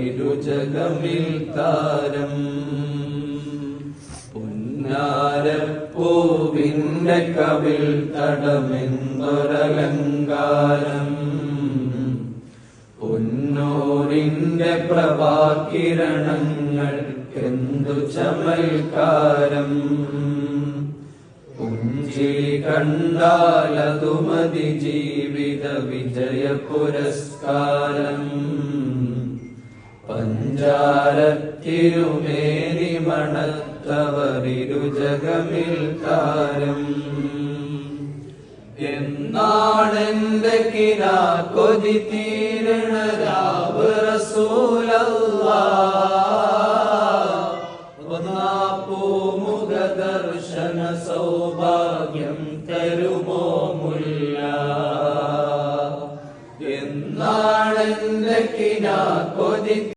ഇരുജഗമിൽ താരം പുന്നാരപ്പൂവിന്റെ കവിൾ തടമെന്തൊരലങ്കാരം പൊന്നൂരിന്റെ പ്രഭാകിരണങ്ങൾക്കെന്തു ചമൽക്കാരം പുഞ്ചിരി കണ്ടാലതു മതി ജീവിത വിജയ പുരസ്കാരം പഞ്ചാരത്തിരുമേനി മണത്തവരിരുജഗമിൽ താരം എന്നാണെന്റെ കിനാ കൊതി തീരണ രാവ് റസൂലല്ലാഹ്